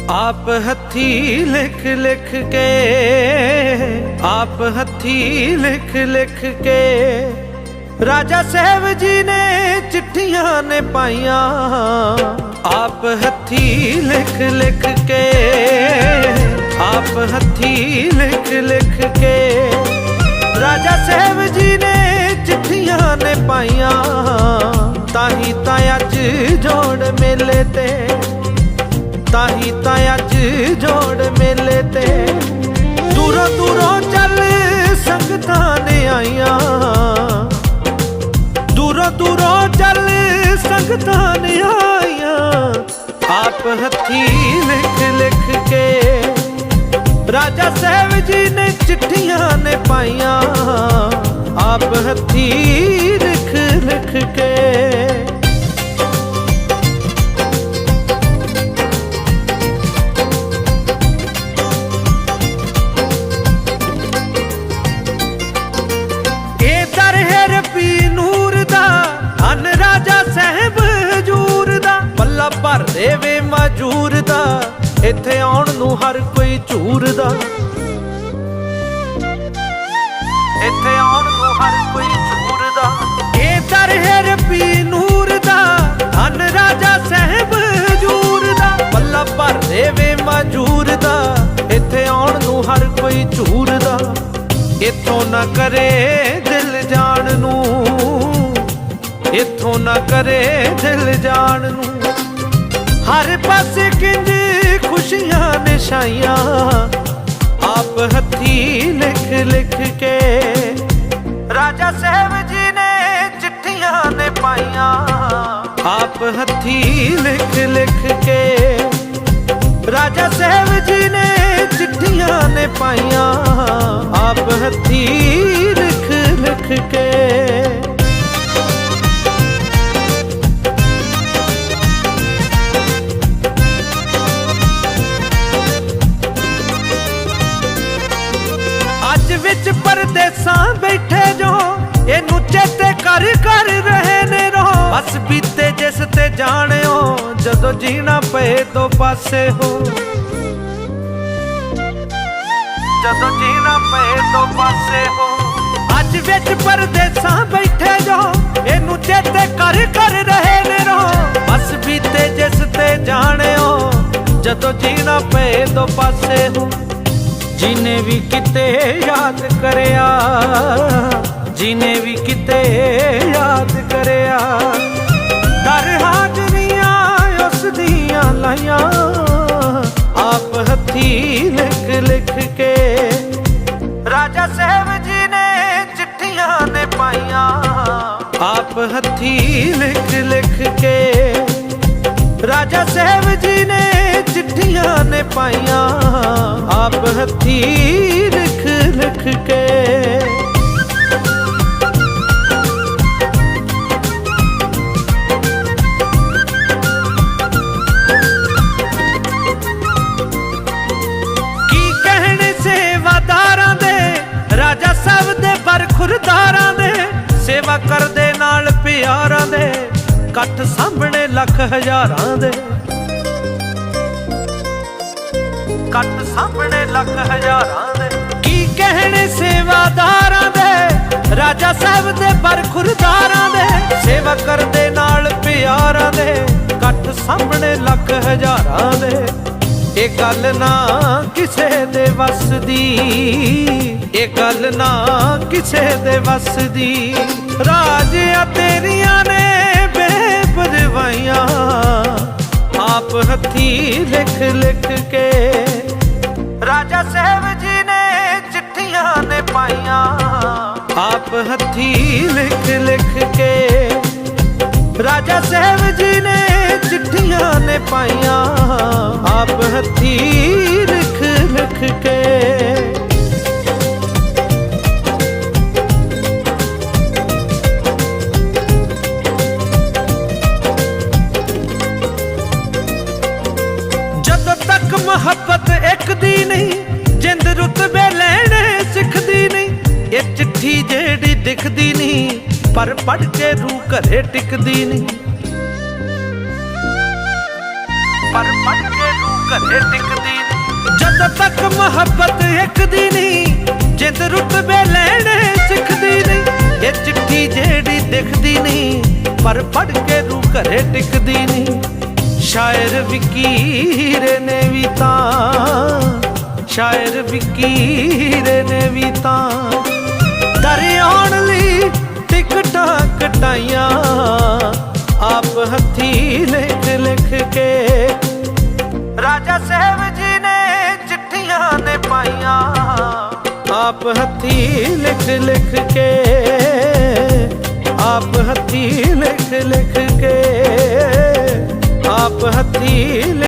आप हथी लिख लिख के, आप हथी लिख लिख के राजा साहब जी ने चिट्ठियां ने पाइया। आप हथी लिख लिख के, आप हथी लिख लिख के राजा साहब जी ने चिट्ठियां ने पाइया। ताही ता अज जोड़ मेले ते, ताही ता अज जोड़ मेले ते दूरों दूरों चल संगतां ने आईया। दूरों दूरों चल संगतां ने आईया। आप हथी लिख लिख के राजा साहब जी ने चिट्ठियां ने पाइया। आप हथी लिख लिख के। भर देवे मजूर दा इत्थे आउण नूं हर कोई झूरदा। इत्थे आउण नूं हर कोई झूरदा। ए दर है रब्बी नूर दा धन राजा साहब हजूर दा। पल्ला भर देवे मजूर दा इत्थे आउण नूं हर कोई झूरदा। इत्थों ना करे दिल जान नूं, इत्थों ना करे दिल जान नूं। हर पासे किंज खुशियां ने छाइयां। आप हथी लिख लिख के राजा साहब जी ने चिट्ठियां ने पाइया। आप हथी लिख लिख के राजा साहब जी ने चिट्ठियां ने पाइया। आप हथी लिख लिख के। विच परदेसां बैठे जो इनू चेते कर कर रहे ने रो। बस बीते जिस ते जाने हो जदों जीना पे दो पासे हो। जदों जीना पे दो पासे हो। अज विच परदेसां बैठे जो इनू चेते कर कर रहे ने रो। बस बीते जिस ते जाने हो जदों जीना पे दो पासे हो। जिन्हें भी किते याद करया, जिन्हें भी किते याद करया कर हाजरियां उस दियां लाइया। आप हथी लिख लिख के राजा साहब जी ने चिट्ठियां ने पाइया। आप हथी लिख लिख के राजा साहब जी ने चिट्ठियां ने पाइया। आप हथी लिख लिख के। की कहने सेवादारां दे राजा साहब दे बरखुरदारां दे। सेवा करदे नाल प्यारां दे कट सामने लख हजारां दे। कट सामने लख हजारां दे। की कहने सेवादारां दे राजा साहब दे बरखुरदारां दे। सेवा करदे नाल प्यारां दे कट सामने लख हजारां दे। ये गल ना किसे दे वस दी, ये गल ना किसे दे वस दी। राजिया तेरियां ने बेपरवाहियां। आप हथी लिख लिख के राजा साहब जी ने चिट्ठियां ने पाइया। आप हथी लिख लिख के राजा साहब जी ने चिट्ठियां ने पाइया। आप हथी लिख लिख के। मुहब्बत एक दी नहीं जिंद रुतबे लेने सिखदी नहीं। ये चिट्ठी जेड़ी दिखदी नहीं पर पढ़ के रूह घरे टिकदी नहीं। पर पढ़ के रूह ਘਰੇ ਟਿਕਦੀ ਨੀ। ਜਦੋਂ ਤੱਕ ਮੁਹੱਬਤ ਇੱਕ ਦੀ ਨੀ ਜਿੰਦ ਰੁਤਬੇ ਲੈਣੇ ਸਿੱਖਦੀ ਨੀ। ਇਹ ਚਿੱਠੀ ਜਿਹੜੀ ਦਿਖਦੀ ਨੀ ਪਰ ਪੜ੍ਹ ਕੇ ਰੂਹ ਘਰੇ ਟਿਕਦੀ ਨੀ। ਸ਼ਾਇਰ ਵਕੀਰ ਨੇ ਵੀ ਤਾਂ, ਸ਼ਾਇਰ ਵਕੀਰ ਨੇ ਵੀ ਤਾਂ ਦਰ ਆਉਣ ਲਈ ਟਿਕਟਾਂ ਕਟਾਈਆਂ। ਆਪ ਹੱਥੀਂ ਲਿਖ ਲਿਖ ਕੇ ਰਾਜਾ ਸਾਹਿਬ ਜੀ ਨੇ ਚਿੱਠੀਆਂ ਨੇ ਪਾਈਆਂ। ਆਪ ਹੱਥੀਂ ਲਿਖ ਲਿਖ ਕੇ, ਆਪ ਹੱਥੀਂ ਲਿਖ ਲਿਖ ਕੇ, ਆਪ ਹੱਥੀਂ